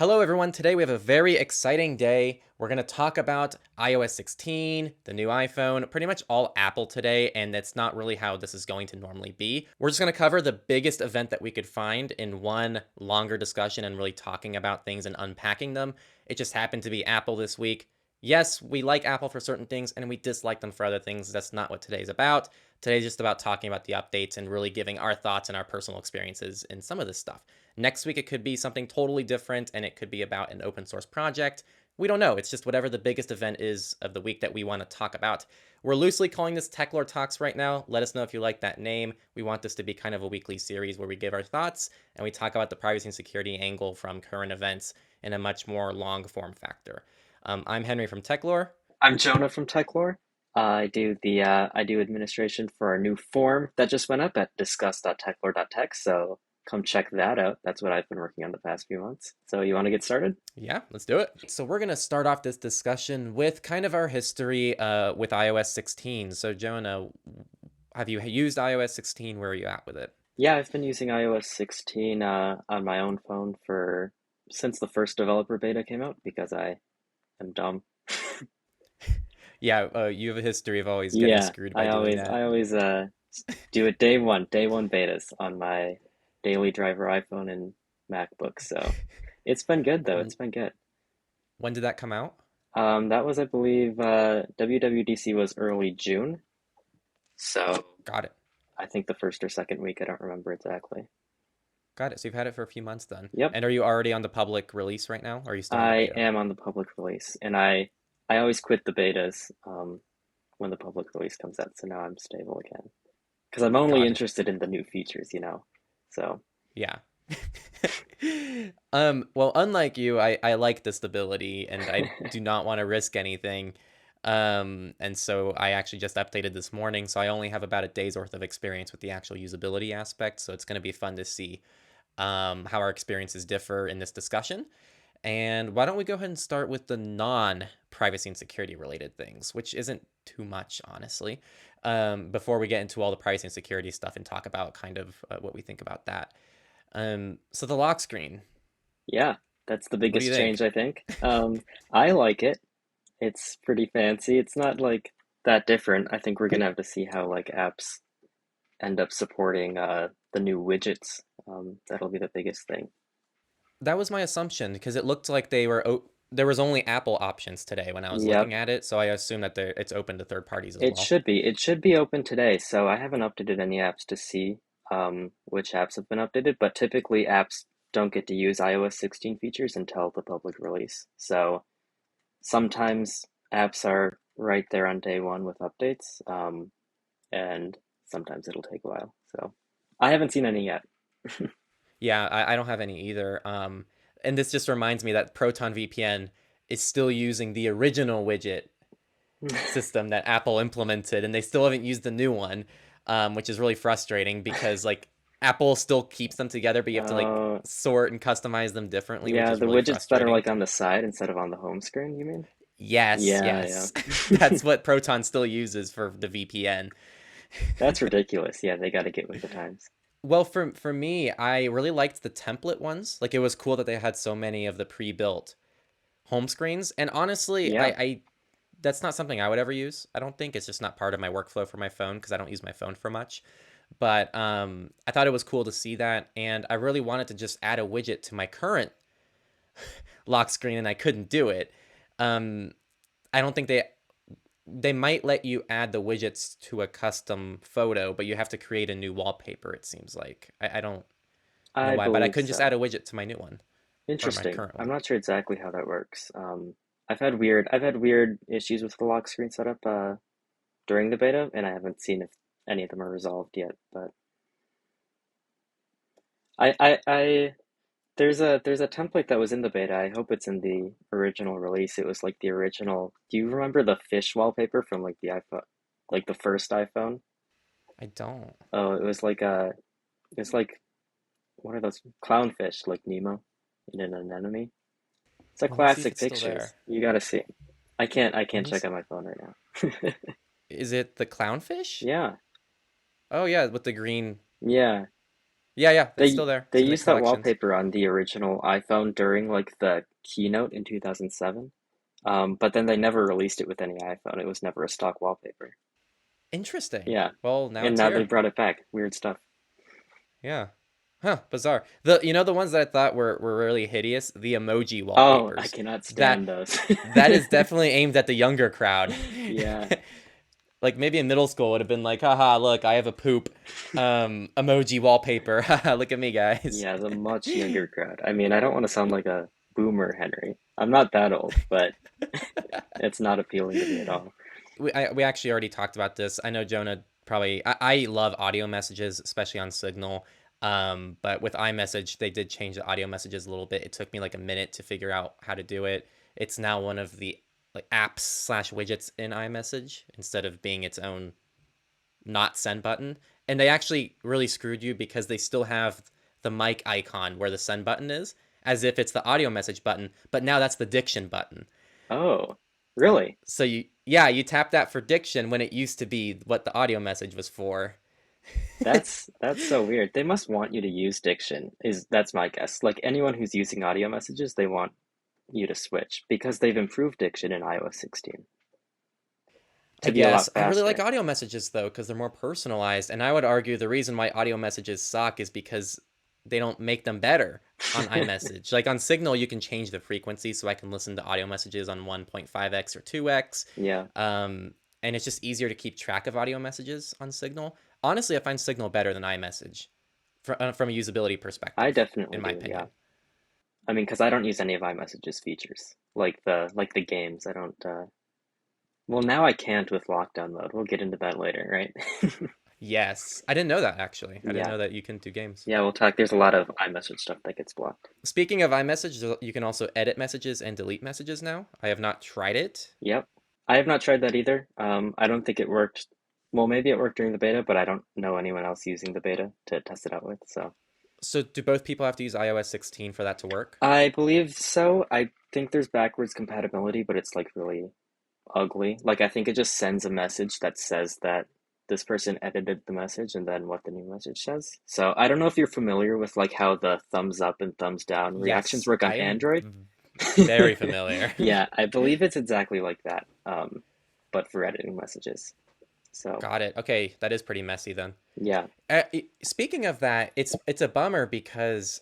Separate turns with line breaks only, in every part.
Hello, everyone. Today we have a very exciting day. We're going to talk about iOS 16, the new iPhone, pretty much all Apple today, and that's not really how this is going to normally be. We're just going to cover the biggest event that we could find in one longer discussion and really talking about things and unpacking them. It just happened to be Apple this week. Yes, we like Apple for certain things and we dislike them for other things. That's not what today's about. Today's just about talking about the updates and really giving our thoughts and our personal experiences in some of this stuff. Next week, it could be something totally different and it could be about an open source project. We don't know. It's just whatever the biggest event is of the week that we want to talk about. We're loosely calling this Techlore Talks right now. Let us know if you like that name. We want this to be kind of a weekly series where we give our thoughts and we talk about the privacy and security angle from current events in a much more long form factor. I'm Henry from Techlore.
I'm Jonah from Techlore. I do administration for our new form that just went up at discuss.techlore.tech. So come check that out. That's what I've been working on the past few months. So you want to get started?
Yeah, let's do it. So we're going to start off this discussion with kind of our history with iOS 16. So Jonah, have you used iOS 16? Where are you at with it?
Yeah, I've been using iOS 16 on my own phone for since the first developer beta came out because I am dumb.
Yeah, you have a history of always getting
Yeah,
screwed by
I
doing
always
that.
I always do it day one betas on my daily driver iPhone and MacBook. So it's been good though.
When
It's been good.
when did that come out?
That was, I believe, WWDC was early June. So
Got it.
I think the first or second week. I don't remember exactly.
Got it. So you've had it for a few months then.
Yep,
And are you already on the public release right now? Or are you still in the
I
beta?
am on the public release, and I always quit the betas when the public release comes out. So now I'm stable again because I'm only
Got it.
interested in the new features, you know. So
Yeah. Well, unlike you, I like the stability and I do not want to risk anything. And so I actually just updated this morning, so I only have about a day's worth of experience with the actual usability aspect. So it's going to be fun to see how our experiences differ in this discussion. And why don't we go ahead and start with the non-privacy and security related things, which isn't too much, honestly, before we get into all the privacy and security stuff and talk about kind of what we think about that. So the lock screen,
yeah, that's the
what do you
biggest change
think?
I think. I like it. It's pretty fancy. It's not like that different. I think we're gonna have to see how like apps end up supporting the new widgets. That'll be the biggest thing.
That was my assumption because it looked like there was only Apple options today when I was
Yep,
looking at it, so I assume that it's open to third parties as
it
well.
should be. It should be open today. So I haven't updated any apps to see which apps have been updated, but typically apps don't get to use iOS 16 features until the public release. So sometimes apps are right there on day one with updates, and sometimes it'll take a while. So I haven't seen any yet.
Yeah, I don't have any either. And this just reminds me that Proton VPN is still using the original widget system that Apple implemented, and they still haven't used the new one, which is really frustrating because like Apple still keeps them together, but you have to like
Uh,
sort and customize them differently, which
yeah,
is
the
really
widgets that are
frustrating.
like on the side instead of on the home screen, you mean?
Yes,
Yeah,
yes.
yeah.
That's what Proton still uses for the VPN.
That's ridiculous. Yeah, they got to get with the times.
Well, for me, I really liked the template ones. Like it was cool that they had so many of the pre-built home screens. And honestly,
Yeah.
I that's not something I would ever use. I don't think it's just not part of my workflow for my phone because I don't use my phone for much. But I thought it was cool to see that, and I really wanted to just add a widget to my current lock screen, and I couldn't do it. Um, I don't think they might let you add the widgets to a custom photo, but you have to create a new wallpaper. It seems like I don't know
I
why, but I
believe
couldn't just add
so.
a widget to my new one or my
Interesting.
current
I'm
one.
not sure exactly how that works. I've had weird issues with the lock screen setup during the beta, and I haven't seen if any of them are resolved yet. But I there's a template that was in the beta. I hope it's in the original release. It was like the original. Do you remember the fish wallpaper from like the iPhone, like the first iPhone?
I don't.
Oh, it was like it's like what are those clownfish like Nemo in an anemone? It's a
Let me see if
classic
it's still
pictures.
there.
You gotta see. I
Let,
can't
let me
check
see.
on my phone right now.
Is it the clownfish?
Yeah.
Oh yeah, with the green.
Yeah.
Yeah, yeah, it's
They
still there.
they
It's in the
used that
collections.
wallpaper on the original iPhone during like the keynote in 2007. But then they never released it with any iPhone. It was never a stock wallpaper.
Interesting.
Yeah.
Well, now
And
it's
now they
here.
brought it back. Weird stuff.
Yeah. Huh, bizarre. The ones that I thought were really hideous, the emoji
Oh, I
wallpapers.
cannot
That
stand those.
that is definitely aimed at the younger crowd.
Yeah.
Like maybe in middle school would have been like, haha, look, I have a poop emoji wallpaper. Haha, look at me, guys.
Yeah, the much younger crowd. I mean, I don't want to sound like a boomer, Henry. I'm not that old, but it's not appealing to me at all.
We actually already talked about this. I know Jonah probably. I love audio messages, especially on Signal. But with iMessage, they did change the audio messages a little bit. It took me like a minute to figure out how to do it. It's now one of the like apps slash widgets in iMessage instead of being its own not send button. And they actually really screwed you because they still have the mic icon where the send button is, as if it's the audio message button, but now that's the diction button.
Oh, really?
So you tap that for diction when it used to be what the audio message was for.
That's so weird. They must want you to use diction. That's my guess. Like anyone who's using audio messages, they want you to switch because they've improved diction in iOS 16
I
to be a
guess
lot
I really like
faster.
audio messages though because they're more personalized, and I would argue the reason why audio messages suck is because they don't make them better on iMessage. Like on Signal, you can change the frequency so I can listen to audio messages on 1.5x or 2x,
Yeah,
um, and it's just easier to keep track of audio messages on Signal. Honestly, I find Signal better than iMessage from a usability
I
perspective, in
definitely
my
do. Yeah.
opinion.
I mean, because I don't use any of iMessage's features, like the games. I don't. Well, now I can't with lockdown mode. We'll get into that later, right?
Yes, I didn't know that actually. I didn't
Yeah,
know that you can do games.
yeah. We'll talk. There's a lot of iMessage stuff that gets blocked.
Speaking of iMessage, you can also edit messages and delete messages now. I have not tried it.
Yep. I have not tried that either. I don't think it worked. Well, maybe it worked during the beta, but I don't know anyone else using the beta to test it out with. So
So, do both people have to use iOS 16 for that to work?
I believe so. I think there's backwards compatibility, but it's like really ugly. Like I think it just sends a message that says that this person edited the message and then what the new message says. So I don't know if you're familiar with like how the thumbs up and thumbs down reactions
Yes,
work on
I am
Android.
very familiar.
Yeah, I believe it's exactly like that, but for editing messages. So
Got it. Okay, that is pretty messy then.
yeah,
Speaking of that, it's a bummer because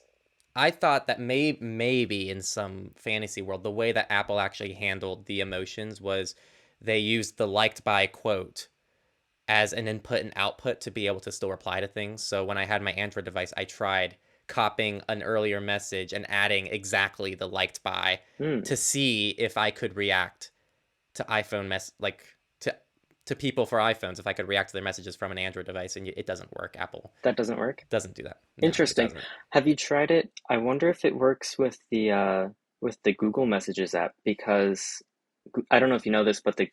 I thought that maybe in some fantasy world, the way that Apple actually handled the emotions was they used the liked by quote as an input and output to be able to still reply to things. So when I had my Android device, I tried copying an earlier message and adding exactly the liked by
hmm,
to see if I could react to iPhone to people for iPhones if I could react to their messages from an Android device, and it doesn't work. Apple
that doesn't work.
doesn't do that. No, it
Interesting.
doesn't.
Have you tried it? I wonder if it works with the Google Messages app because I don't know if you know this, but the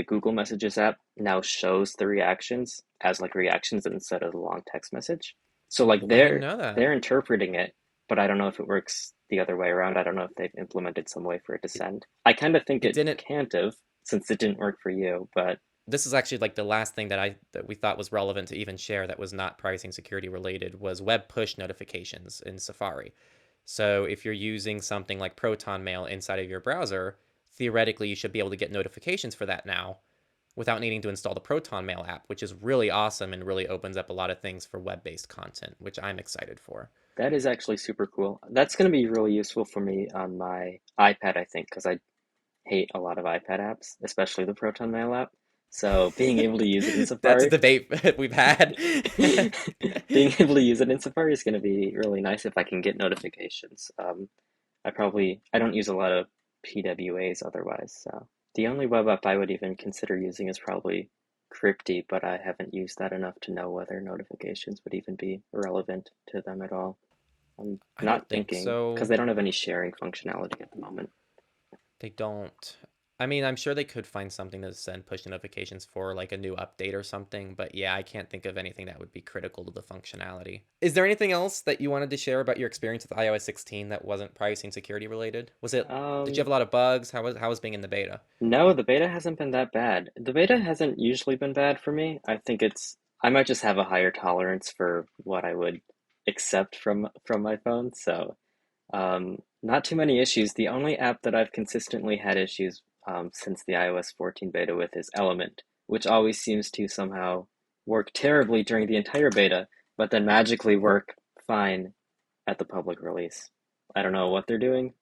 Google Messages app now shows the reactions as like reactions instead of the long text message. So like
I didn't know
they're
that.
interpreting it, but I don't know if it works the other way around. I don't know if they've implemented some way for it to
It,
send. I kind of think
it
it
didn't.
can't have since it didn't work for you, but
This is actually like the last thing that we thought was relevant to even share that was not privacy and security related was web push notifications in Safari. So if you're using something like Proton Mail inside of your browser, theoretically you should be able to get notifications for that now without needing to install the Proton Mail app, which is really awesome and really opens up a lot of things for web-based content, which I'm excited for.
that is actually super cool. That's going to be really useful for me on my iPad, I think, because I hate a lot of iPad apps, especially the Proton Mail app. So being able to use it in
That's a
Safari,
debate we've had.
being able to use it in Safari is going to be really nice if I can get notifications. I don't use a lot of PWAs otherwise. So the only web app I would even consider using is probably Crypty, but I haven't used that enough to know whether notifications would even be relevant to them at all. I'm
I don't
not
think
thinking because
so.
they don't have any sharing functionality at the moment.
They don't. I mean, I'm sure they could find something to send push notifications for, like a new update or something, but yeah, I can't think of anything that would be critical to the functionality. Is there anything else that you wanted to share about your experience with iOS 16 that wasn't privacy and security related? Did you
Um,
have a lot of bugs? How was being in the beta?
No, the beta hasn't been that bad. The beta hasn't usually been bad for me. I might just have a higher tolerance for what I would accept from my phone. So not too many issues. The only app that I've consistently had issues since the iOS 14 beta with is Element, which always seems to somehow work terribly during the entire beta, but then magically work fine at the public release. I don't know what they're doing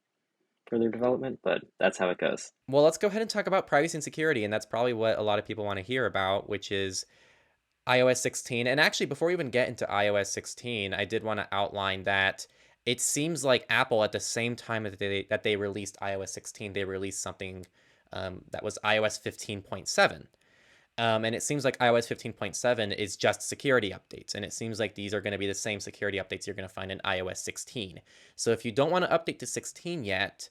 for their development, but that's how it goes.
Well, let's go ahead and talk about privacy and security, and that's probably what a lot of people want to hear about, which is iOS 16. And actually, before we even get into iOS 16, I did want to outline that it seems like Apple, at the same time that they released iOS 16, they released something that was iOS 15.7. And it seems like iOS 15.7 is just security updates. And it seems like these are going to be the same security updates you're going to find in iOS 16. So if you don't want to update to 16 yet,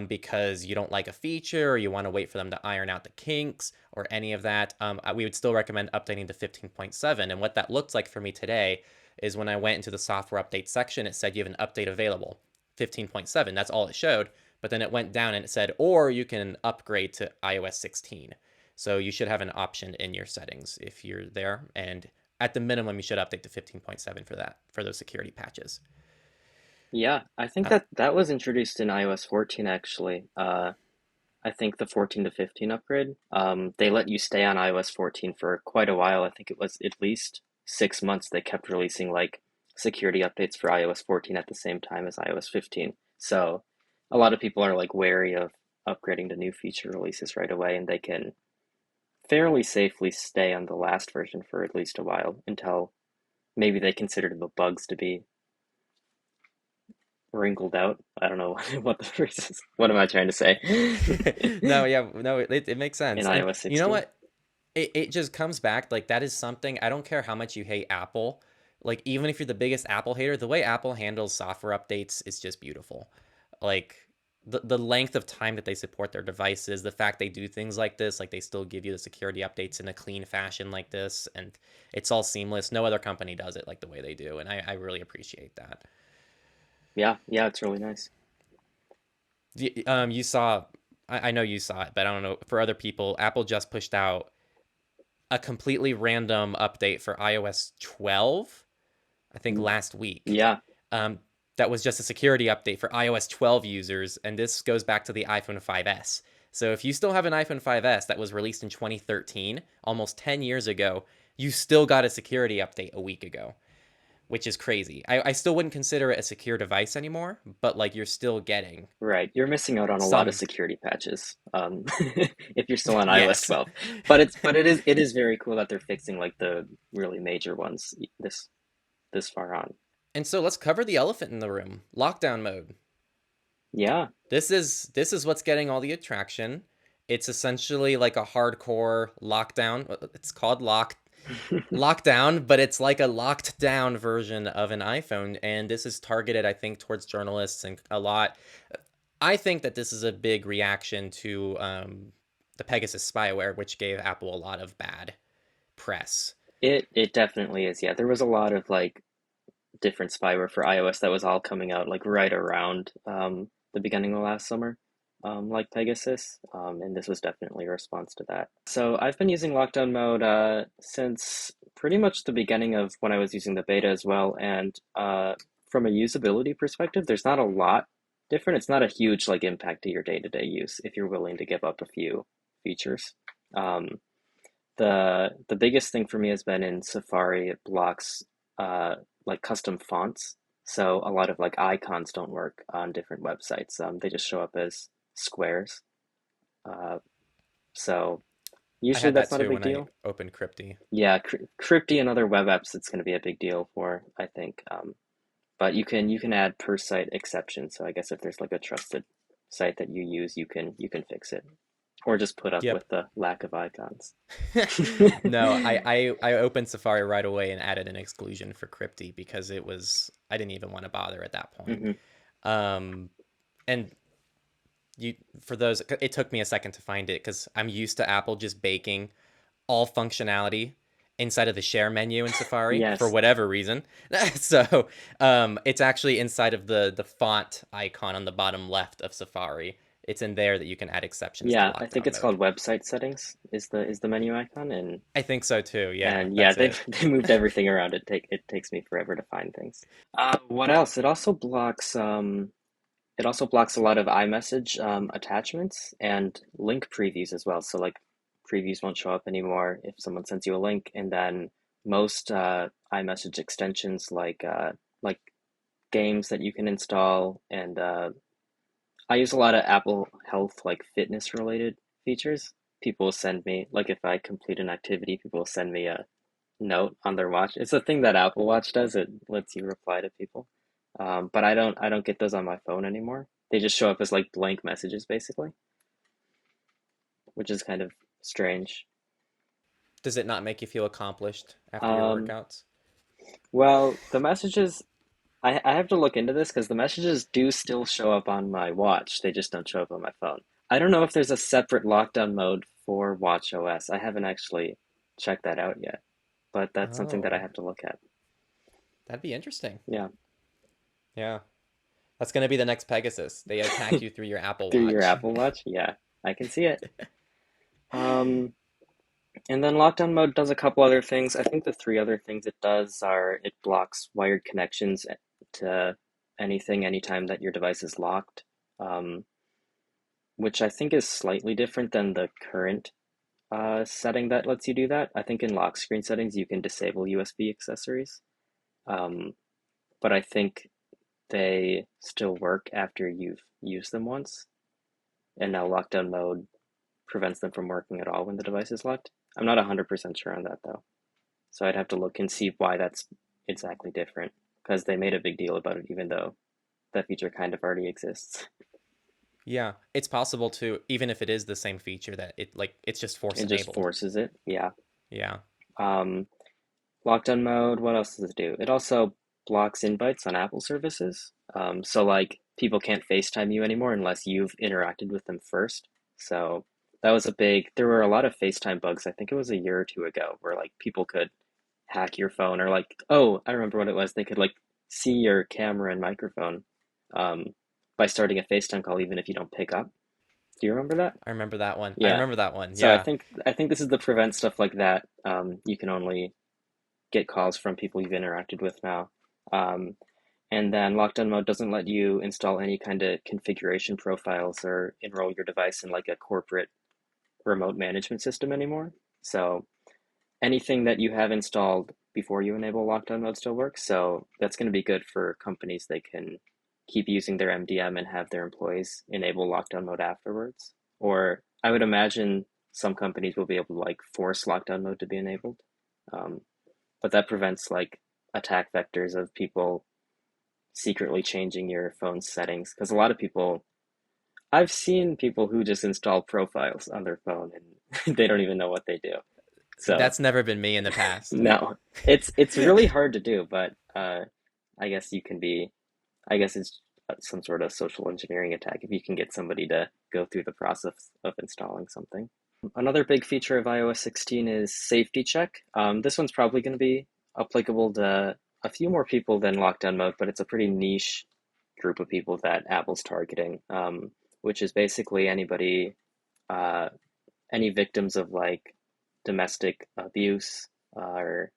because you don't like a feature or you want to wait for them to iron out the kinks or any of that, we would still recommend updating to 15.7. And what that looked like for me today is when I went into the software update section, it said you have an update available, 15.7. That's all it showed. But then it went down and it said, or you can upgrade to iOS 16. So you should have an option in your settings if you're there. And at the minimum, you should update to 15.7 for that, for those security patches.
Yeah, I think
Uh,
that was introduced in iOS 14 actually. I think the 14 to 15 upgrade. They let you stay on iOS 14 for quite a while. I think it was at least 6 months they kept releasing like security updates for iOS 14 at the same time as iOS 15. So a lot of people are like wary of upgrading to new feature releases right away, and they can fairly safely stay on the last version for at least a while until maybe they consider the bugs to be wrinkled out. I don't know what the phrase is. What am I trying to say?
no, yeah, no, it makes
In
sense. And
iOS
you know
16.
what? It just comes back, like, that is something. I don't care how much you hate Apple. Like, even if you're the biggest Apple hater, the way Apple handles software updates is just beautiful. Like, the length of time that they support their devices, the fact they do things like this, like they still give you the security updates in a clean fashion like this, and it's all seamless. No other company does it like the way they do, and I really appreciate that.
Yeah, yeah, it's really nice.
You saw, I know you saw it, but I don't know for other people. Apple just pushed out a completely random update for iOS 12, I think last week.
Yeah,
Um, that was just a security update for iOS 12 users, and this goes back to the iPhone 5S. So if you still have an iPhone 5S that was released in 2013, almost 10 years ago, you still got a security update a week ago, which is crazy. I still wouldn't consider it a secure device anymore, but like you're still getting
right. You're missing out on a lot of
some.
security patches, if you're still on iOS
Yes.
12. But it is very cool that they're fixing like the really major ones this far on.
And so let's cover the elephant in the room, lockdown mode.
Yeah,
This is what's getting all the attraction. It's essentially like a hardcore lockdown. It's called lockdown, but it's like a locked down version of an iPhone, and this is targeted, I think, towards journalists and a lot. I think that this is a big reaction to the Pegasus spyware, which gave Apple a lot of bad press.
it definitely is. Yeah, there was a lot of like different spyware for iOS that was all coming out like right around the beginning of last summer, like Pegasus, and this was definitely a response to that. So I've been using lockdown mode since pretty much the beginning of when I was using the beta as well, and from a usability perspective, there's not a lot different. It's not a huge like impact to your day-to-day use if you're willing to give up a few features. Um, the biggest thing for me has been in Safari, it blocks like custom fonts. So a lot of like icons don't work on different websites. They just show up as squares. Uh, so
I
usually
had that
that's not a
too
big
when I
deal.
opened Crypty.
Yeah, Crypty and other web apps, it's going to be a big deal for, I think. But you can add per site exceptions. So I guess if there's like a trusted site that you use, you can fix it, or just put up
Yep.
with the lack of icons.
No, I opened Safari right away and added an exclusion for Crypty because I didn't even want to bother at that point.
Hmm.
Um, and you for those, it took me a second to find it because I'm used to Apple just baking all functionality inside of the share menu in Safari for
Yes.
whatever reason. So it's actually inside of the font icon on the bottom left of Safari. it's in there that you can add exceptions to
Yeah, I think
lockdown
it's called
mode.
website settings is the menu icon,
I think so too. Yeah,
and yeah,
that's
they've
it.
they moved everything around. It takes me forever to find things. What else? It also blocks a lot of iMessage attachments and link previews as well. So like previews won't show up anymore if someone sends you a link, and then most iMessage extensions like games that you can install, and I use a lot of Apple Health like fitness related features. People will send me like if I complete an activity, people will send me a note on their watch. It's a thing that Apple Watch does. It lets you reply to people. But I don't get those on my phone anymore. They just show up as like blank messages basically, which is kind of strange.
Does it not make you feel accomplished after your
Um,
workouts?
well, the messages I have to look into this because the messages do still show up on my watch. They just don't show up on my phone. I don't know if there's a separate lockdown mode for Watch OS. I haven't actually checked that out yet, but that's something that I
Oh,
have to look at.
that'd be interesting.
Yeah.
Yeah. That's going to be the next Pegasus. They attack you through your Apple
Through your
Watch.
Apple Watch? Yeah, I can see it. Um, and then lockdown mode does a couple other things. I think the three other things it does are it blocks wired connections to anything anytime that your device is locked, um, which I think is slightly different than the current setting that lets you do that. I think in lock screen settings you can disable USB accessories, um, but I think they still work after you've used them once. And now lockdown mode prevents them from working at all when the device is locked. I'm not 100% sure on that though. So I'd have to look and see why that's exactly different because they made a big deal about it even though that feature kind of already exists.
Yeah, it's possible to, even if it is the same feature, that it's just force
It just
enabled.
forces it. Yeah.
Yeah.
Um, Lockdown mode, what else does it do? It also blocks invites on Apple services. So like people can't FaceTime you anymore unless you've interacted with them first. So that was there were a lot of FaceTime bugs. I think it was a year or two ago where like people could hack your phone or like, oh, I remember what it was. They could like see your camera and microphone um, by starting a FaceTime call even if you don't pick up. Do you remember that?
I remember that one. I
Yeah.
remember that one.
So
Yeah.
I think this is to prevent stuff like that. You can only get calls from people you've interacted with now. Um, and then lockdown mode doesn't let you install any kind of configuration profiles or enroll your device in like a corporate remote management system anymore. So anything that you have installed before you enable lockdown mode still works. So that's going to be good for companies. They can keep using their MDM and have their employees enable lockdown mode afterwards. Or I would imagine some companies will be able to like force lockdown mode to be enabled. Um, but that prevents like attack vectors of people secretly changing your phone's settings because a lot of people I've seen people who just install profiles on their phone and they don't even know what they do. So
That's never been me in the past.
no, it's really hard to do, but I guess you can be. I guess it's some sort of social engineering attack if you can get somebody to go through the process of installing something. Another big feature of iOS 16 is safety check. This one's probably going to be applicable to a few more people than lockdown mode, but it's a pretty niche group of people that Apple's targeting, which is basically uh, any victims of like domestic abuse or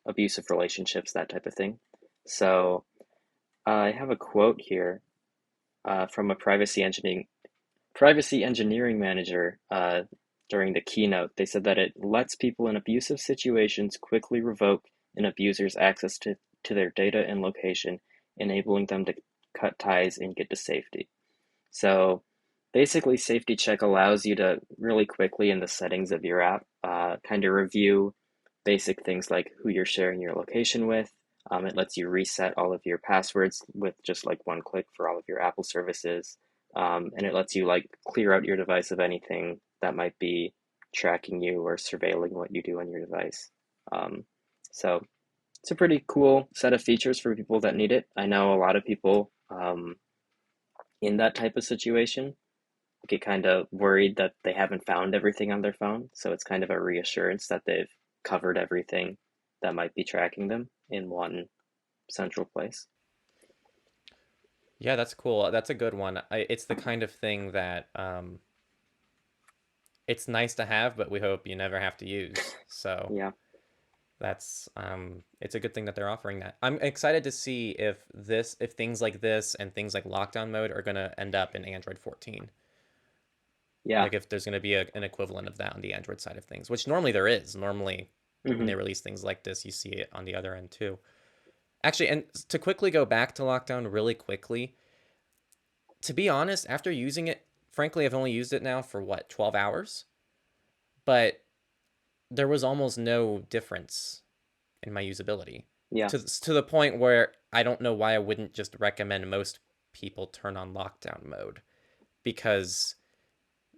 abusive relationships, that type of thing. So I have a quote here from a privacy engineering manager during the keynote. They said that it lets people in abusive situations quickly revoke an abuser's access to their data and location, enabling them to cut ties and get to safety. So basically, Safety Check allows you to really quickly in the settings of your app kind of review basic things like who you're sharing your location with. It lets you reset all of your passwords with just like one click for all of your Apple services. And it lets you like clear out your device of anything that might be tracking you or surveilling what you do on your device. Um, so it's a pretty cool set of features for people that need it. I know a lot of people in that type of situation get kind of worried that they haven't found everything on their phone. So it's kind of a reassurance that they've covered everything that might be tracking them in one central place.
Yeah, that's cool. That's a good one. It's the kind of thing that it's nice to have, but we hope you never have to use. So
Yeah.
that's it's a good thing that they're offering that. I'm excited to see if things like this and things like lockdown mode are going to end up in Android 14.
Yeah.
Like if there's going to be an equivalent of that on the Android side of things, which normally there is. Normally when
Hmm.
they release things like this, you see it on the other end too. Actually, and to quickly go back to lockdown really quickly, to be honest, after using it, frankly, I've only used it now for what, 12 hours? But there was almost no difference in my usability
Yeah.
to the point where I don't know why I wouldn't just recommend most people turn on lockdown mode because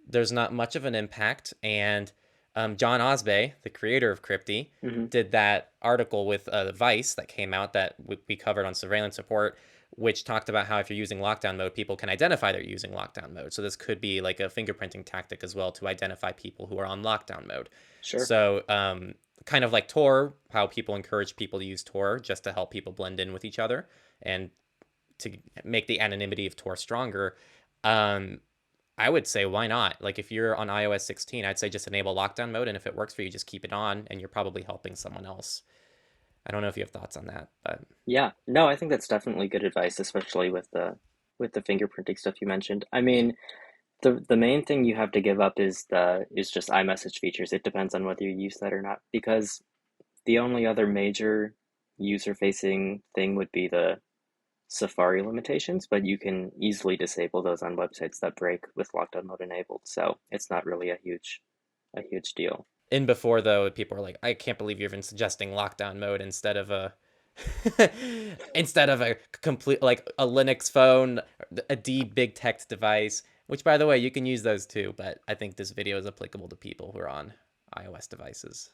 there's not much of an impact. And John Osbey, the creator of Crypty,
Hmm.
did that article with Vice that came out that we covered on surveillance report, which talked about how if you're using lockdown mode, people can identify they're using lockdown mode. So this could be like a fingerprinting tactic as well to identify people who are on lockdown mode.
Sure.
So kind of like Tor, how people encourage people to use Tor just to help people blend in with each other and to make the anonymity of Tor stronger. Um, I would say why not? Like if you're on iOS 16, I'd say just enable lockdown mode, and if it works for you, just keep it on, and you're probably helping someone else. I don't know if you have thoughts on that, but
Yeah. No, I think that's definitely good advice, especially with the fingerprinting stuff you mentioned. I mean, the main thing you have to give up is just iMessage features. It depends on whether you use that or not, because the only other major user-facing thing would be the Safari limitations, but you can easily disable those on websites that break with lockdown mode enabled. So it's not really a huge deal.
in before though, people are like, I can't believe you're even suggesting lockdown mode instead of a instead of a complete like a Linux phone, a D big text device. Which, by the way, you can use those too. But I think this video is applicable to people who are on iOS devices.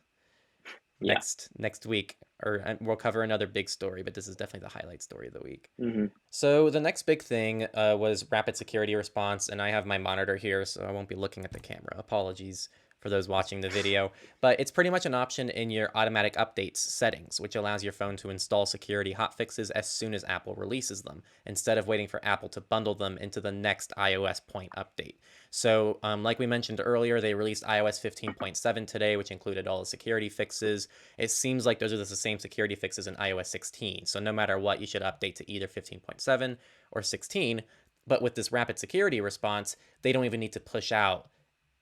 Yeah.
Next week, or we'll cover another big story, but this is definitely the highlight story of the week.
Hmm.
So the next big thing was rapid security response, and I have my monitor here, so I won't be looking at the camera. Apologies for those watching the video, but it's pretty much an option in your automatic updates settings, which allows your phone to install security hotfixes as soon as Apple releases them, instead of waiting for Apple to bundle them into the next iOS point update. So, like we mentioned earlier, they released iOS 15.7 today, which included all the security fixes. It seems like those are the same security fixes in iOS 16. So no matter what, you should update to either 15.7 or 16. But with this rapid security response, they don't even need to push out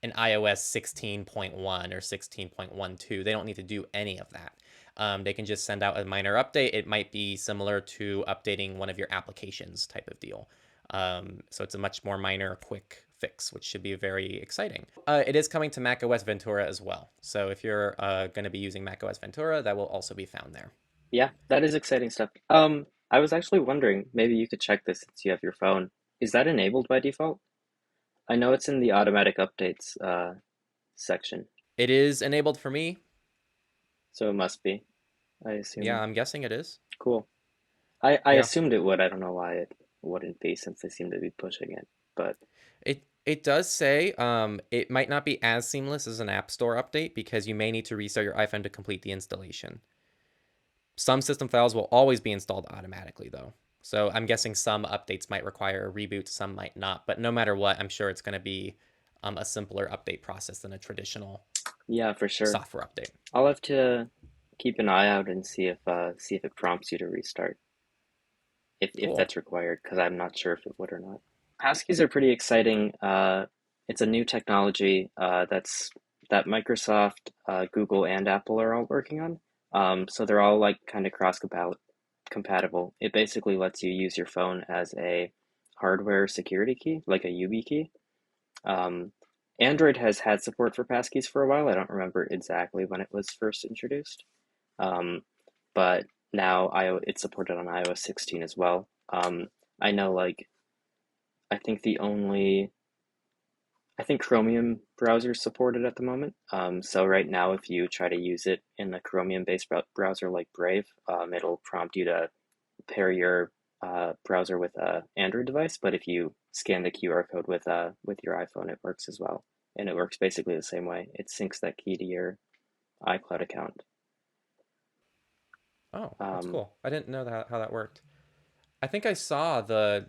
an iOS 16.1 or 16.12. They don't need to do any of that. They can just send out a minor update. It might be similar to updating one of your applications type of deal. So it's a much more minor, quick fix, which should be very exciting. It is coming to macOS Ventura as well. So if you're going to be using macOS Ventura, that will also be found there.
Yeah, that is exciting stuff. I was actually wondering, maybe you could check this since you have your phone. Is that enabled by default? I know it's in the automatic updates section,
It is enabled for me.
so it must be, I
Yeah,
assume.
I'm guessing it is.
Cool. I
Yeah.
assumed it would. I don't know why it wouldn't be since they seem to be pushing it. But
It does say it might not be as seamless as an App Store update because you may need to restart your iPhone to complete the installation. Some system files will always be installed automatically, though. So I'm guessing some updates might require a reboot, some might not. But no matter what, I'm sure it's going to be a simpler update process than a traditional
yeah, for sure.
software update.
I'll have to keep an eye out and see if it prompts you to restart if
Cool.
that's required, because I'm not sure if it would or not. Passkeys are pretty exciting. It's a new technology that Microsoft, Google, and Apple are all working on. So they're all like kind of cross compatible. It basically lets you use your phone as a hardware security key, like a YubiKey. Um, Android has had support for passkeys for a while. I don't remember exactly when it was first introduced, um, but now it's supported on iOS 16 as well. I know, like, I think the only I think Chromium browser is supported at the moment. So right now, if you try to use it in a Chromium-based browser like Brave, it'll prompt you to pair your browser with a Android device. But if you scan the QR code with your iPhone, it works as well, and it works basically the same way. It syncs that key to your iCloud account.
Oh, that's
Um,
cool. I didn't know that how that worked. I think I saw the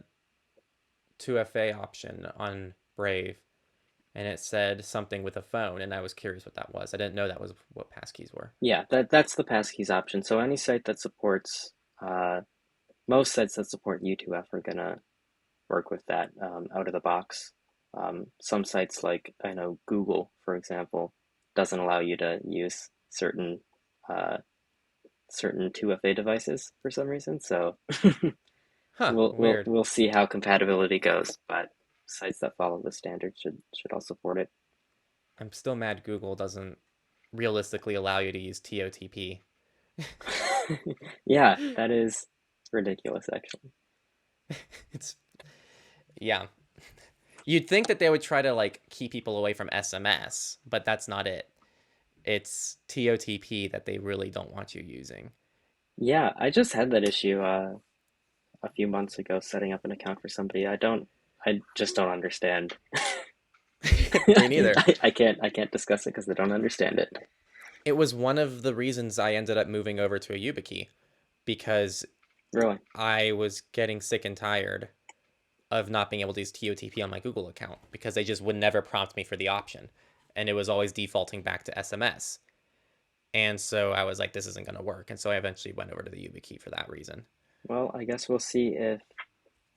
2FA option on Brave, and it said something with a phone, and I was curious what that was. I didn't know that was what passkeys were.
Yeah, that's the passkeys option. So any site that supports, most sites that support U2F are gonna work with that out of the box. Some sites like I know Google, for example, doesn't allow you to use uh, certain 2FA devices for some reason. So
Huh, weird.
we'll see how compatibility goes, but sites that follow the standard should all support it.
I'm still mad Google doesn't realistically allow you to use TOTP.
Yeah, that is ridiculous, actually.
It's yeah. You'd think that they would try to like keep people away from SMS, but that's not it. It's TOTP that they really don't want you using.
Yeah, I just had that issue a few months ago setting up an account for somebody. I just don't understand.
Me neither.
I can't discuss it because I don't understand it.
It was one of the reasons I ended up moving over to a YubiKey because
Really?
I was getting sick and tired of not being able to use TOTP on my Google account because they just would never prompt me for the option. And it was always defaulting back to SMS. And so I was like, this isn't going to work. And so I eventually went over to the YubiKey for that reason.
Well, I guess we'll see if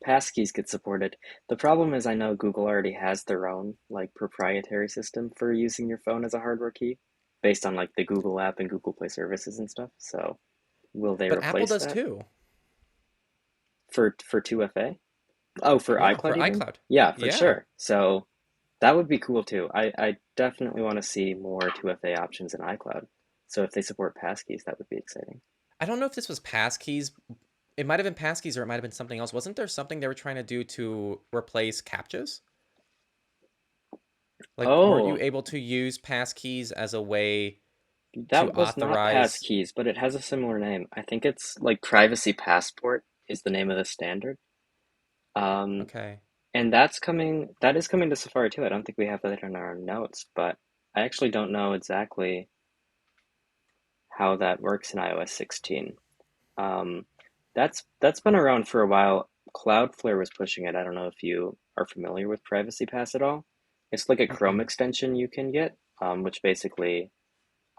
passkeys get supported. The problem is I know Google already has their own like proprietary system for using your phone as a hardware key based on like the Google app and Google Play services and stuff. So will they
But Apple
replace
does
that
too.
for 2FA? Oh, for
Yeah, for
iCloud even?
iCloud.
Yeah, for
Yeah.
sure. So that would be cool too. I definitely want to see more 2FA options in iCloud. So if they support passkeys, that would be exciting.
I don't know if this was Passkeys. It might have been Passkeys or it might have been something else. Wasn't there something they were trying to do to replace CAPTCHAs? Like, weren't you
Oh,
able to use Passkeys as a way to
that was not
authorize?
passkeys, but it has a similar name. I think it's like Privacy Passport is the name of the standard. Um,
Okay.
and that is coming to Safari too. I don't think we have that in our notes, but I actually don't know exactly how that works in iOS 16. Um, that's been around for a while. Cloudflare was pushing it. I don't know if you are familiar with Privacy Pass at all. It's like a Chrome
Mm-mm.
extension you can get, which basically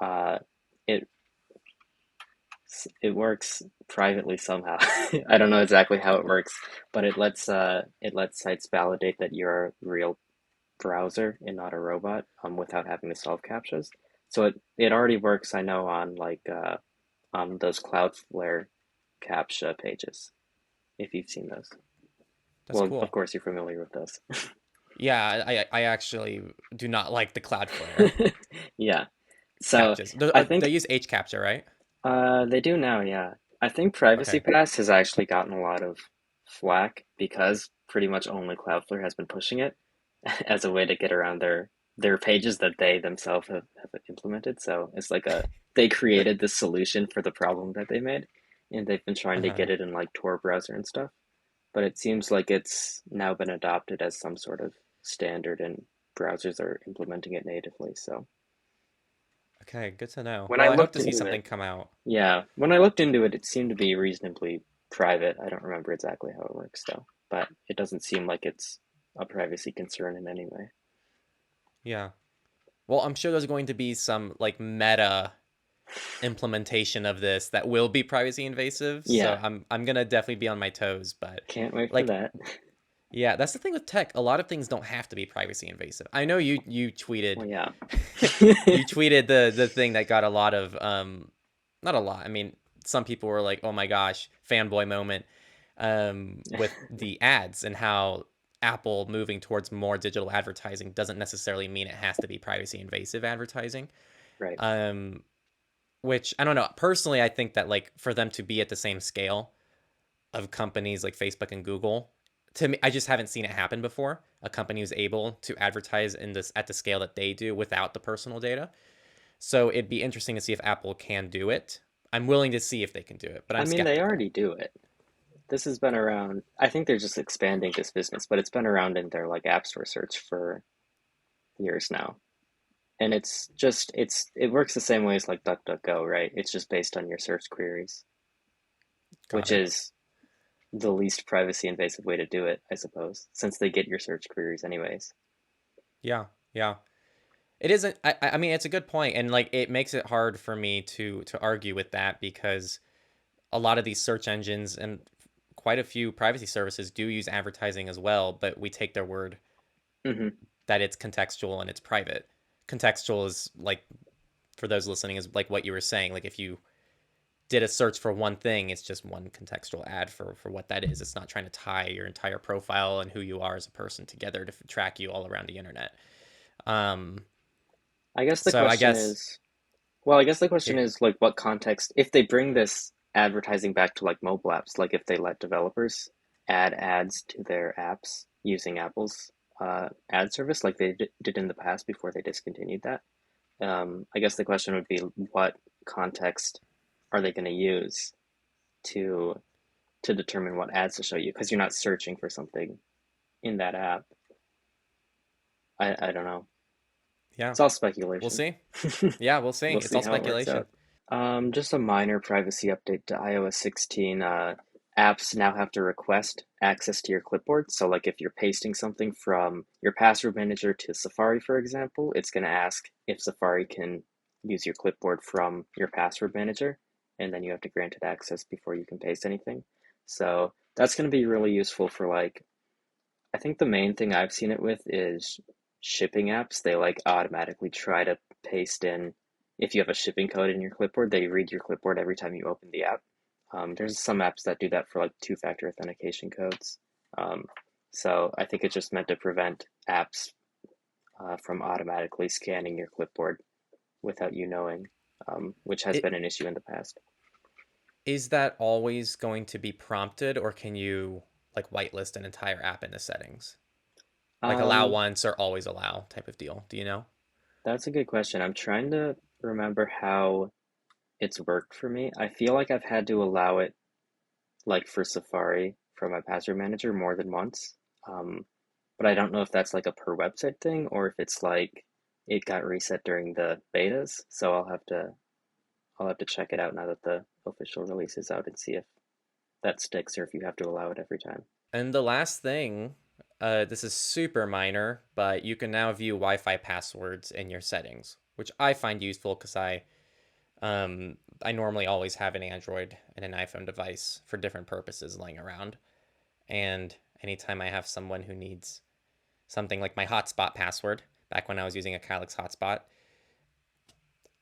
uh, it it works privately somehow. I don't know exactly how it works, but it lets sites validate that you're a real browser and not a robot, without having to solve captchas. So it already works, I know, on like on those Cloudflare captcha pages, if you've seen those.
That's
Well, of
cool.
course you're familiar with those.
Yeah, I actually do not like the Cloudflare
Yeah. So
CAPTCHAs.
I
They
think
use H CAPTCHA, right?
they do now, yeah. I think Privacy
Okay.
Pass has actually gotten a lot of flack because pretty much only Cloudflare has been pushing it as a way to get around their pages that they themselves have implemented. So it's like a they created the solution for the problem that they made, and they've been trying to
Uh-huh.
get it in like Tor browser and stuff. But it seems like it's now been adopted as some sort of standard, and browsers are implementing it natively. So
Okay, good to know.
when I
Well, I hope
looked
to see
into it,
something come out.
yeah, when I looked into it, it seemed to be reasonably private. I don't remember exactly how it works though, but it doesn't seem like it's a privacy concern in any way.
Yeah. Well, I'm sure there's going to be some like meta implementation of this that will be privacy invasive. So
Yeah,
I'm gonna definitely be on my toes. But
can't wait for
like,
that.
yeah, that's the thing with tech. A lot of things don't have to be privacy invasive. I know you tweeted
Well, yeah.
you tweeted the thing that got a lot of not a lot. I mean, some people were like, "Oh my gosh, fanboy moment," with the ads and how Apple moving towards more digital advertising doesn't necessarily mean it has to be privacy invasive advertising.
Right.
Um, which I don't know. Personally, I think that like for them to be at the same scale of companies like Facebook and Google, to me, I just haven't seen it happen before. A company who's able to advertise in this at the scale that they do without the personal data. So it'd be interesting to see if Apple can do it. I'm willing to see if they can do it, but
I
I'm
mean, they
skeptical.
already do it. This has been around. I think they're just expanding this business, but it's been around in their like App Store search for years now. And it works the same way as like DuckDuckGo, right? It's just based on your search queries,
Got
which
it.
is the least privacy invasive way to do it, I suppose, since they get your search queries anyways.
Yeah, yeah. It isn't. I mean, it's a good point, and like it makes it hard for me to argue with that because a lot of these search engines and quite a few privacy services do use advertising as well, but we take their word
Hmm.
that it's contextual and it's private. Contextual is like, for those listening, is like what you were saying. Like if you did a search for one thing, it's just one contextual ad for what that is. It's not trying to tie your entire profile and who you are as a person together to track you all around the internet. Um,
I guess the
so I
question
guess
is, well, I guess the question
yeah,
is like what context, if they bring this advertising back to like mobile apps, like if they let developers add ads to their apps using Apple's ad service, like they did in the past before they discontinued that. I guess the question would be what context are they going to use to determine what ads to show you? Because you're not searching for something in that app. I don't know.
yeah,
It's all
we'll
speculation.
see. Yeah, we'll see.
We'll
It's
see
all
how it works
speculation.
out. Just a minor privacy update to iOS 16. Apps now have to request access to your clipboard. So, like if you're pasting something from your password manager to Safari, for example, it's going to ask if Safari can use your clipboard from your password manager, and then you have to grant it access before you can paste anything. So, that's going to be really useful for like, I think the main thing I've seen it with is shipping apps. They like automatically try to paste in, if you have a shipping code in your clipboard, they read your clipboard every time you open the app. There's some apps that do that for like two-factor authentication codes. Um, so I think it's just meant to prevent apps from automatically scanning your clipboard without you knowing, which has
It
been an issue in the past.
is that always going to be prompted, or can you like whitelist an entire app in the settings? Like allow
Um,
once or always allow type of deal. Do you know?
that's a good question. I'm trying to remember how it's worked for me. I feel like I've had to allow it like for Safari from my password manager more than once. Um, but I don't know if that's like a per website thing or if it's like it got reset during the betas. So I'll have to check it out now that the official release is out and see if that sticks or if you have to allow it every time.
And the last thing, this is super minor, but you can now view Wi-Fi passwords in your settings, which I find useful because I normally always have an Android and an iPhone device for different purposes laying around. And anytime I have someone who needs something like my hotspot password, back when I was using a Calyx hotspot,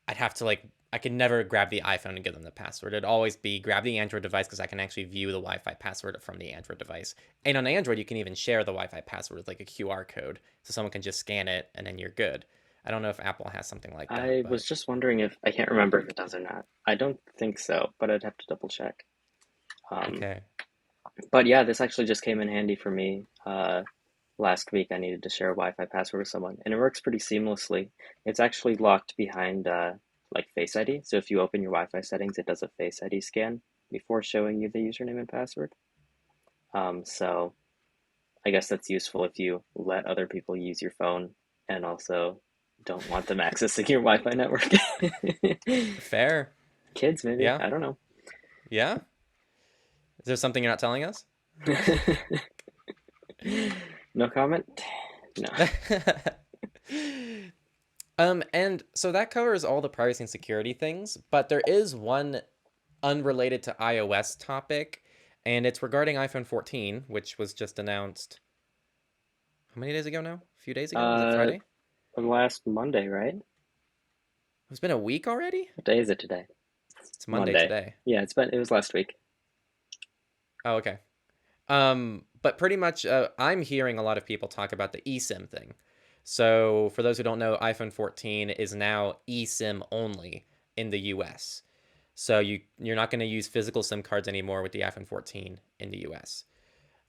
I'd have to like I could never grab the iPhone and give them the password. It'd always be grab the Android device because I can actually view the Wi-Fi password from the Android device. And on Android, you can even share the Wi-Fi password with like a QR code, so someone can just scan it and then you're good. I don't know if Apple has something like that,
I was
but
just wondering if I can't remember if it does or not. I don't think so, but I'd have to double check. Um,
okay.
but yeah, this actually just came in handy for me. Last week I needed to share a Wi-Fi password with someone, and it works pretty seamlessly. It's actually locked behind like Face ID. So if you open your Wi-Fi settings, it does a Face ID scan before showing you the username and password. So I guess that's useful if you let other people use your phone and also don't want them accessing your Wi-Fi network.
Fair.
Kids, maybe.
Yeah.
I don't know.
Yeah. Is there something you're not telling us?
No comment? No.
And so that covers all the privacy and security things, but there is one unrelated to iOS topic, and it's regarding iPhone 14, which was just announced how many days ago now? A few days ago? Was it
Uh,
Friday?
last Monday, right?
It's been a week already?
What day is it today?
It's Monday
Monday.
today.
Yeah, it was last week.
Oh, okay. But pretty much, I'm hearing a lot of people talk about the eSIM thing. So, for those who don't know, iPhone 14 is now eSIM only in the US. So you're not going to use physical SIM cards anymore with the iPhone 14 in the US.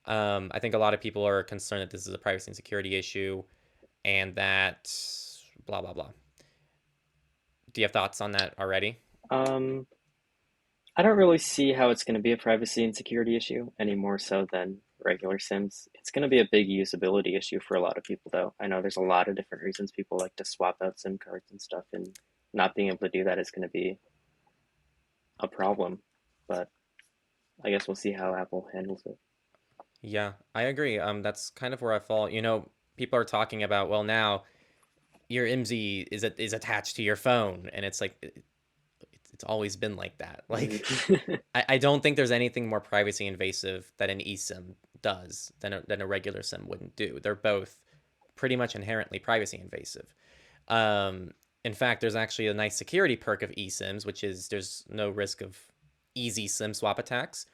I think a lot of people are concerned that this is a privacy and security issue, and that blah blah blah. Do you have thoughts on that already?
Um, I don't really see how it's going to be a privacy and security issue any more so than regular Sims. It's going to be a big usability issue for a lot of people, though. I know there's a lot of different reasons people like to swap out SIM cards and stuff, and not being able to do that is going to be a problem. But I guess we'll see how Apple handles it.
Yeah, I agree. That's kind of where I fall. People are talking about, well, now your IMSI is attached to your phone, and it's like it's always been like that. Like,
Mhm.
I don't think there's anything more privacy invasive that an eSIM does than a regular SIM wouldn't do. They're both pretty much inherently privacy invasive. Um, in fact, there's actually a nice security perk of eSIMs, which is there's no risk of easy SIM swap attacks.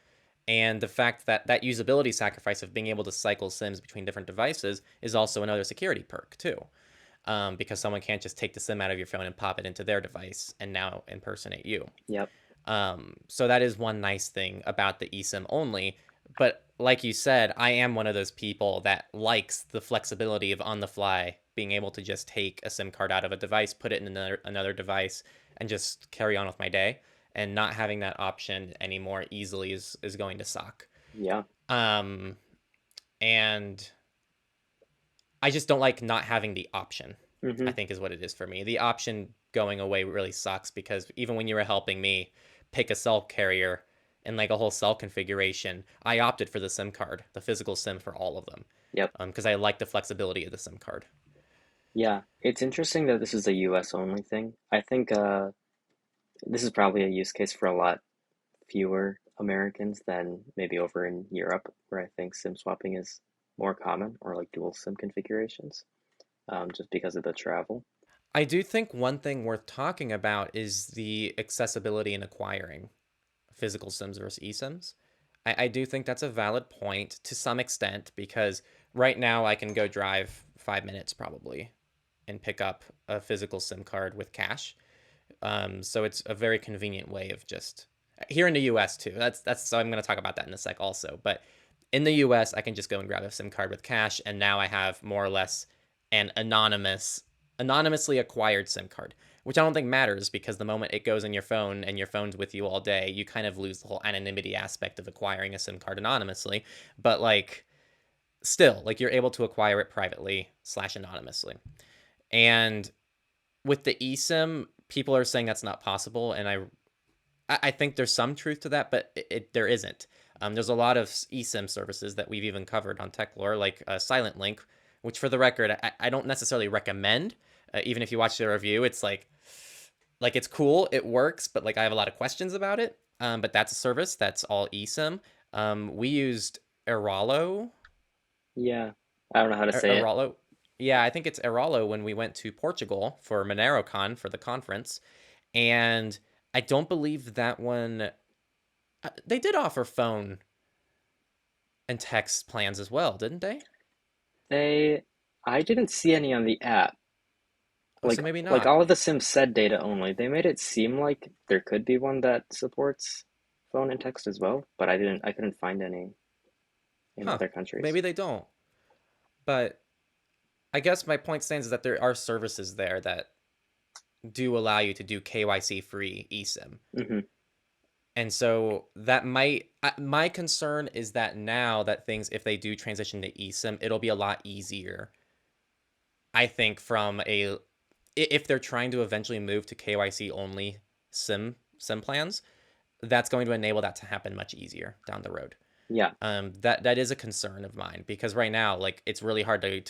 And the fact that that usability sacrifice of being able to cycle SIMs between different devices is also another security perk, too. Because someone can't just take the SIM out of your phone and pop it into their device and now impersonate you.
Yep.
So that is one nice thing about the eSIM only. But like you said, I am one of those people that likes the flexibility of on the fly being able to just take a SIM card out of a device, put it in another device, and just carry on with my day. And not having that option anymore easily is going to suck.
Yeah.
Um, and I just don't like not having the option, I
Hmm.
think is what it is for me. The option going away really sucks because even when you were helping me pick a cell carrier and like a whole cell configuration, I opted for the SIM card, the physical SIM for all of them,
Yep.
because I like the flexibility of the SIM card.
Yeah. It's interesting that this is a US only thing. I think this is probably a use case for a lot fewer Americans than maybe over in Europe, where I think SIM swapping is more common, or like dual SIM configurations, just because of the travel.
I do think one thing worth talking about is the accessibility in acquiring physical SIMs versus eSIMs. I do think that's a valid point to some extent because right now I can go drive 5 minutes probably and pick up a physical SIM card with cash. So it's a very convenient way of just here in the U.S. too. That's so I'm going to talk about that in a sec also. But in the U.S., I can just go and grab a SIM card with cash, and now I have more or less an anonymously acquired SIM card, which I don't think matters because the moment it goes in your phone and your phone's with you all day, you kind of lose the whole anonymity aspect of acquiring a SIM card anonymously. But like still, like you're able to acquire it privately slash anonymously. And with the eSIM, people are saying that's not possible, and I think there's some truth to that, but there isn't. There's a lot of eSIM services that we've even covered on Techlore, like Silent Link, which for the record, I don't necessarily recommend. Even if you watch the review, it's like it's cool, it works, but like I have a lot of questions about it. But that's a service that's all eSIM. We used Eralo.
Yeah. I don't know how to say it.
Eralo. Yeah, I think it's Eralo when we went to Portugal for MoneroCon for the conference, and I don't believe that one. They did offer phone and text plans as well, didn't they?
They, I didn't see any on the app.
Oh, so maybe
Like
not.
all of the Sims said data only. They made it seem like there could be one that supports phone and text as well, but I couldn't find any in
Huh.
other countries.
Maybe they don't. But I guess my point stands is that there are services there that do allow you to do KYC free eSIM.
Hmm.
And so that might my concern is that now that things if they do transition to eSIM, it'll be a lot easier. I think from a if they're trying to eventually move to KYC only SIM plans, that's going to enable that to happen much easier down the road.
Yeah.
That is a concern of mine because right now, like, it's really hard to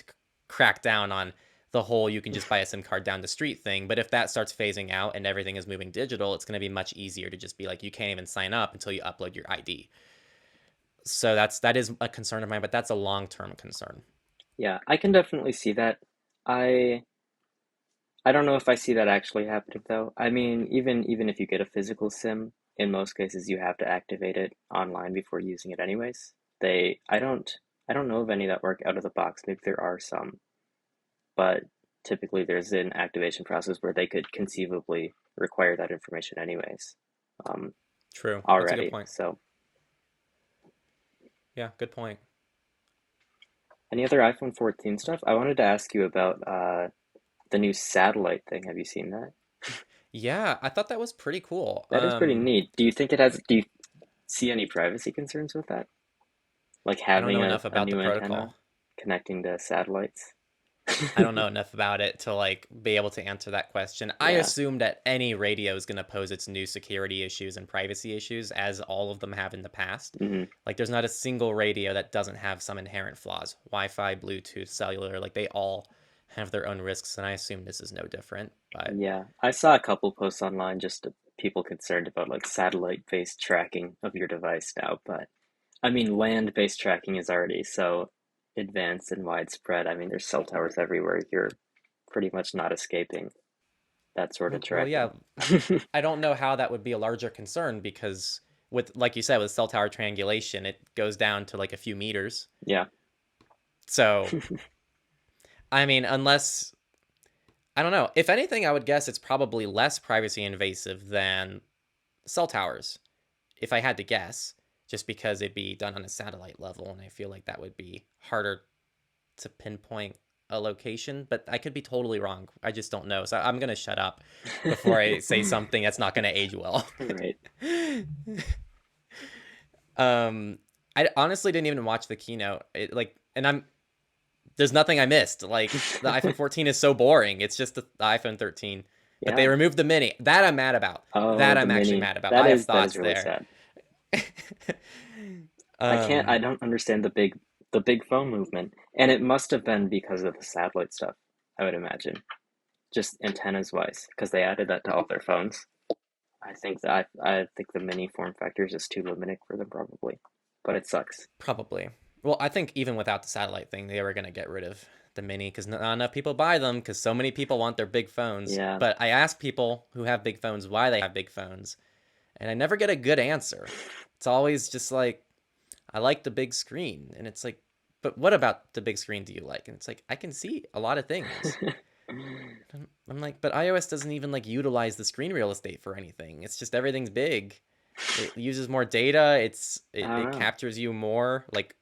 crack down on the whole you can just buy a SIM card down the street thing. But if that starts phasing out and everything is moving digital, it's going to be much easier to just be like, you can't even sign up until you upload your ID. So that is a concern of mine, but that's a long term concern.
Yeah, I can definitely see that. I I don't know if I see that actually happening though. I mean, even if you get a physical SIM, in most cases you have to activate it online before using it anyways. I don't know of any that work out of the box. Maybe there are some, but typically there's an activation process where they could conceivably require that information anyways, um,
True. That's a good
already.
point.
So,
Yeah, good point.
any other iPhone 14 stuff? I wanted to ask you about the new satellite thing. Have you seen that?
Yeah, I thought that was pretty cool.
That is pretty neat. Do you think it has, do you see any privacy concerns with that? Like
I don't
having
know enough
a
about the
new
protocol.
antenna connecting to satellites?
I don't know enough about it to like be able to answer that question. I
Yeah.
assume that any radio is going to pose its new security issues and privacy issues, as all of them have in the past.
Hmm.
Like, there's not a single radio that doesn't have some inherent flaws. Wi-Fi, Bluetooth, cellular, like they all have their own risks, and I assume this is no different. But
Yeah. I saw a couple posts online just of people concerned about like satellite-based tracking of your device now, but I mean, land-based tracking is already so advanced and widespread. I mean, there's cell towers everywhere. You're pretty much not escaping that sort of
well,
tracking.
yeah, I don't know how that would be a larger concern because with like you said with cell tower triangulation, it goes down to like a few meters.
Yeah.
So I mean, unless I don't know. If anything, I would guess it's probably less privacy invasive than cell towers, if I had to guess, just because it'd be done on a satellite level, and I feel like that would be harder to pinpoint a location. But I could be totally wrong. I just don't know. So I'm gonna shut up before I say something that's not gonna age well.
Right.
um, I honestly didn't even watch the keynote. And I'm there's nothing I missed. Like the iPhone 14 is so boring. It's just the iPhone 13. But they
Yeah.
removed the mini. That I'm mad about.
Oh,
That
the
I'm actually
mini.
mad about.
That
I have
is that is
thoughts
really
there.
sad. I
um,
don't understand the big phone movement. And it must have been because of the satellite stuff, I would imagine. Just antennas wise, because they added that to all their phones. I think the mini form factor is just too limiting for them probably. But it sucks.
Probably. Well, I think even without the satellite thing, they were gonna get rid of the mini because not enough people buy them because so many people want their big phones.
Yeah.
But I ask people who have big phones why they have big phones, and I never get a good answer. It's always just like, I like the big screen, and it's like, but what about the big screen do you like? And it's like, I can see a lot of things. I'm like, but iOS doesn't even like utilize the screen real estate for anything. It's just everything's big. It uses more data.
I
It,
don't
it
know.
captures you more. Like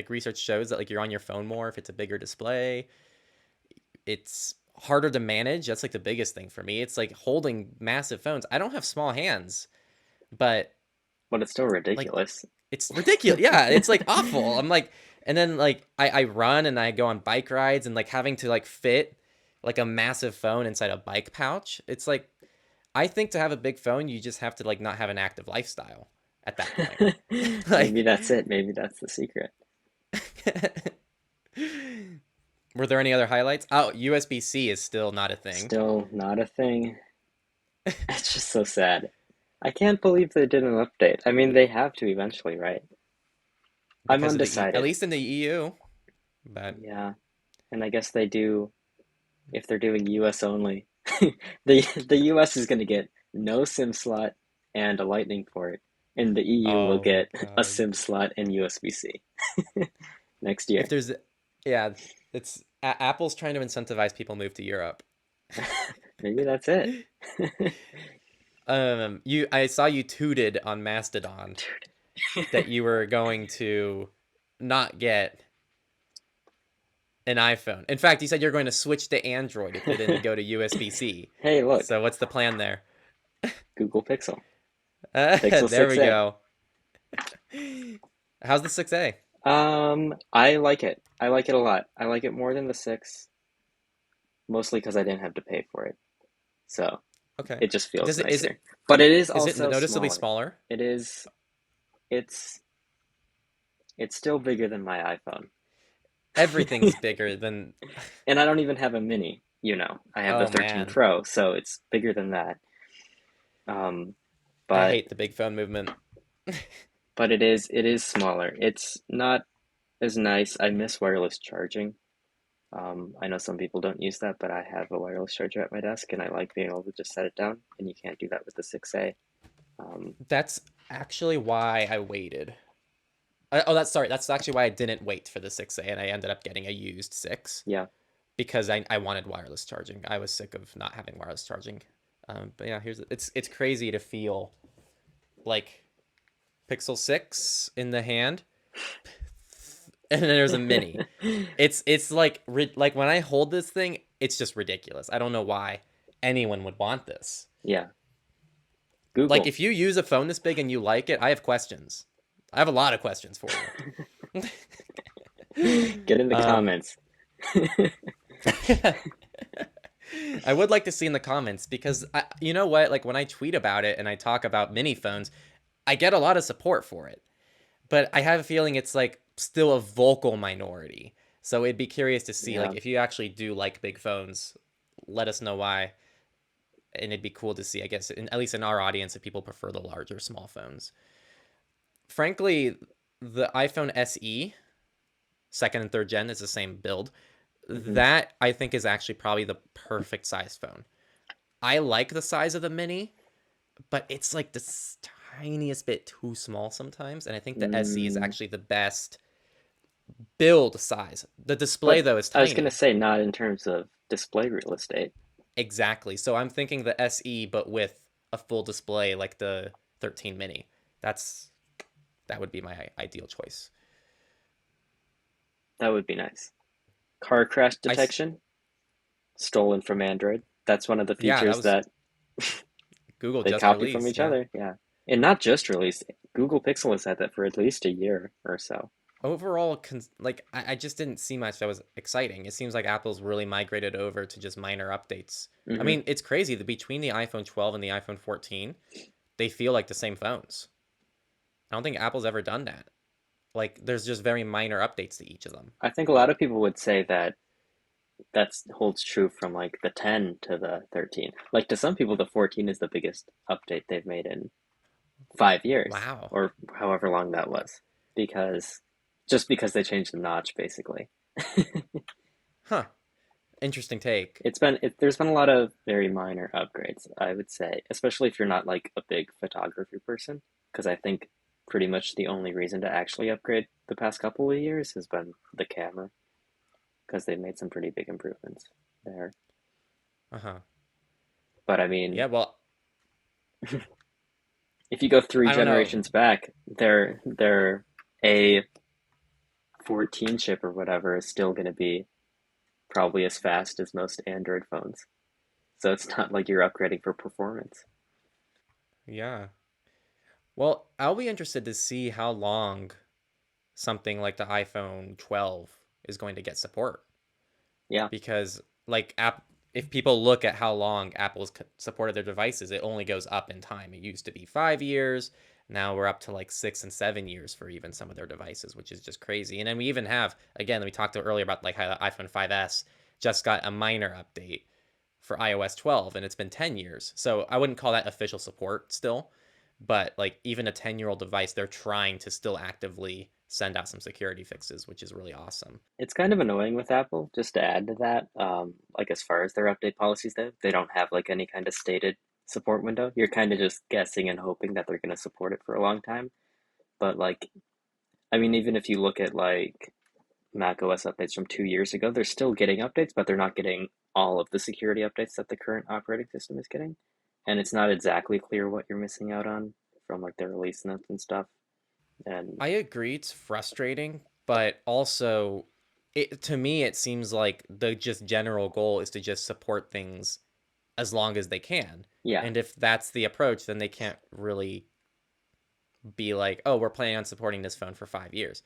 research shows that like you're on your phone more if it's a bigger display. It's harder to manage. That's like the biggest thing for me. It's like holding massive phones. I don't have small hands, but
But it's still
like
ridiculous.
it's ridiculous. Yeah, it's like awful. I'm like, and then like I run and I go on bike rides and like having to like fit like a massive phone inside a bike pouch. It's like, I think to have a big phone, you just have to like not have an active lifestyle at that point.
Maybe
Like,
that's it. Maybe that's the secret.
were there any other highlights? Oh, USB-C is still not a thing.
Still not a thing. It's just so sad. I can't believe they did an update. I mean, they have to eventually, right? I'm
Because of at
undecided.
least in the EU. But
Yeah, and I guess they do if they're doing US only. The US is going to get no SIM slot and a Lightning port, and the EU will
oh
get a
god,
SIM slot and USB-C next
if
year.
there's yeah, it's Apple's trying to incentivize people move to Europe.
Maybe that's it.
I saw you tooted on Mastodon that you were going to not get an iPhone. In fact, you said you're going to switch to Android if they didn't go to USB-C.
Hey, look,
So what's the plan there?
Google Pixel. Pixel
There we
6a.
go. How's the 6A?
I like it. I like it a lot. I like it more than the 6, mostly because I didn't have to pay for it. So
Okay.
it just feels
Does it
nicer. But it is
is it
also
noticeably
smaller.
smaller?
It is, it's it's still bigger than my iPhone.
Everything's bigger than
And I don't even have a mini, I have the
oh
13
man.
Pro, so it's bigger than that. Um,
I
but
hate the big phone movement.
but it is smaller. It's not as nice. I miss wireless charging. I know some people don't use that, but I have a wireless charger at my desk, and I like being able to just set it down, and you can't do that with the 6A. Um,
That's actually why I waited. Oh, that's sorry. That's actually why I didn't wait for the 6A and I ended up getting a used 6
yeah,
because I wanted wireless charging. I was sick of not having wireless charging. But yeah, it's crazy to feel like Pixel 6 in the hand and then there's a mini. It's like when I hold this thing, it's just ridiculous. I don't know why anyone would want this.
yeah.
Like
Google.
if you use a phone this big and you like it, I have questions. I have a lot of questions for you.
Get in the
um
comments.
I would like to see in the comments because you know what? Like when I tweet about it and I talk about mini phones, I get a lot of support for it. But I have a feeling it's like still a vocal minority. So it'd be curious to see
Yeah.
like if you actually do like big phones, let us know why. And it'd be cool to see, I guess, at least in our audience, if people prefer the larger small phones. Frankly, the iPhone SE, second and third gen, is the same build.
Hmm.
That I think is actually probably the perfect size phone. I like the size of the mini, but it's like the tiniest bit too small sometimes. And I think the SE is
Mm.
actually the best build size. The display
But
though is
I was gonna
tiny.
say not in terms of display real estate.
Exactly. So I'm thinking the SE, but with a full display like the 13 mini. That's that would be my ideal choice.
That would be nice. Car crash
I
detection, stolen from Android. That's one of the
yeah, that
features
was
that
Google
they
just
copy from
released.
each
Yeah.
other. Yeah. And not just released. Google Pixel has had that for at least a year or so.
Overall, like I just didn't see much that was exciting. It seems like Apple's really migrated over to just minor updates. I
Hmm.
mean, it's crazy that between the iPhone 12 and the iPhone 14, they feel like the same phones. I don't think Apple's ever done that. Like, there's just very minor updates to each of them.
I think a lot
But
of people would say that that's holds true from like the 10 to the 13. Like to some people, the 14 is the biggest update they've made in 5 years
wow,
or however long that was, because just because they changed the notch, basically.
huh? Interesting take.
There's been a lot of very minor upgrades, I would say, especially if you're not like a big photography person, because I think pretty much the only reason to actually upgrade the past couple of years has been the camera, because they've made some pretty big improvements there.
Uh huh.
But I mean,
Yeah. Well,
if you go three
I don't know.
generations back, their A14 chip or whatever is still going to be probably as fast as most Android phones. So it's not like you're upgrading for performance.
Yeah. Well, I'll be interested to see how long something like the iPhone 12 is going to get support
Yeah.
because like app if people look at how long Apple's supported their devices, it only goes up in time. It used to be 5 years. Now we're up to like 6 and 7 years for even some of their devices, which is just crazy. And then we even have, again, we talked earlier about like how the iPhone 5S just got a minor update for iOS 12 and it's been 10 years. So I wouldn't call that official support still, but like even a 10-year-old device, they're trying to still actively send out some security fixes, which is really awesome.
It's kind of annoying with Apple, just to add to that. Like as far as their update policies, they don't have like any kind of stated support window. You're kind of just guessing and hoping that they're going to support it for a long time. But like, I mean, even if you look at like Mac OS updates from 2 years ago, they're still getting updates, but they're not getting all of the security updates that the current operating system is getting. And it's not exactly clear what you're missing out on from like their release notes and stuff. And
I agree it's frustrating, but also to me it seems like the just general goal is to just support things as long as they can.
yeah,
And if that's the approach, then they can't really be like, "Oh, we're planning on supporting this phone for 5 years."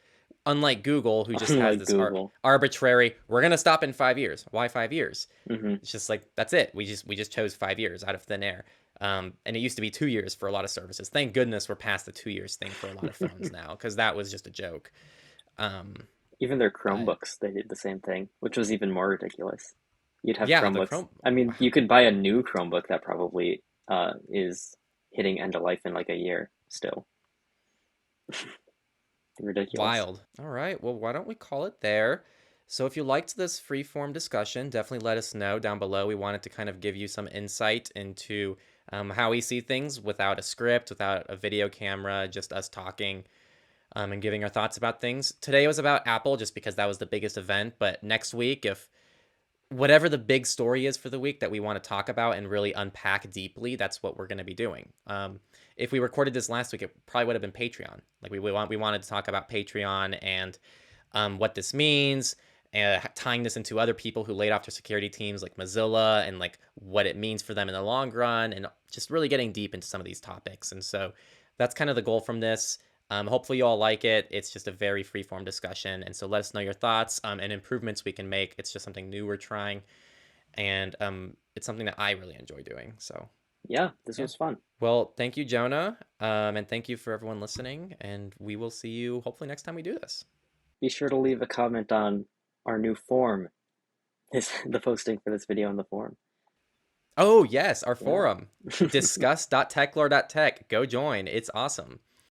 Unlike Google who just has
unlike
this
Google.
arbitrary, we're going to stop in 5 years. Why 5 years?
Hmm.
It's just like that's it. We just chose 5 years out of thin air. And it used to be 2 years for a lot of services. Thank goodness we're past the 2 years thing for a lot of phones now, because that was just a joke. Um,
Even their
but
Chromebooks, they did the same thing, which was even more ridiculous. You'd have
yeah, the
Chromebooks.
Chrome.
I mean, you could buy a new Chromebook that probably is hitting end of life in like a year still. Ridiculous.
Wild. All right. Well, why don't we call it there? So, if you liked this free form discussion, definitely let us know down below. We wanted to kind of give you some insight into how we see things without a script, without a video camera, just us talking and giving our thoughts about things. Today was about Apple just because that was the biggest event. But next week, if whatever the big story is for the week that we want to talk about and really unpack deeply, that's what we're going to be doing. If we recorded this last week, it probably would have been Patreon. Like we wanted to talk about Patreon and what this means, and tying this into other people who laid off their security teams like Mozilla and like what it means for them in the long run, and just really getting deep into some of these topics. And so that's kind of the goal from this. Hopefully you all like it. It's just a very free-form discussion, and so let us know your thoughts and improvements we can make. It's just something new we're trying, and it's something that I really enjoy doing. So
Yeah, this
yeah.
was fun.
Well, thank you, Jonah, and thank you for everyone listening. And we will see you hopefully next time we do this.
Be sure to leave a comment on our new form, is the posting for this video on the forum.
Oh yes, our
Yeah.
forum, discuss.techlore.tech. Go join. It's awesome.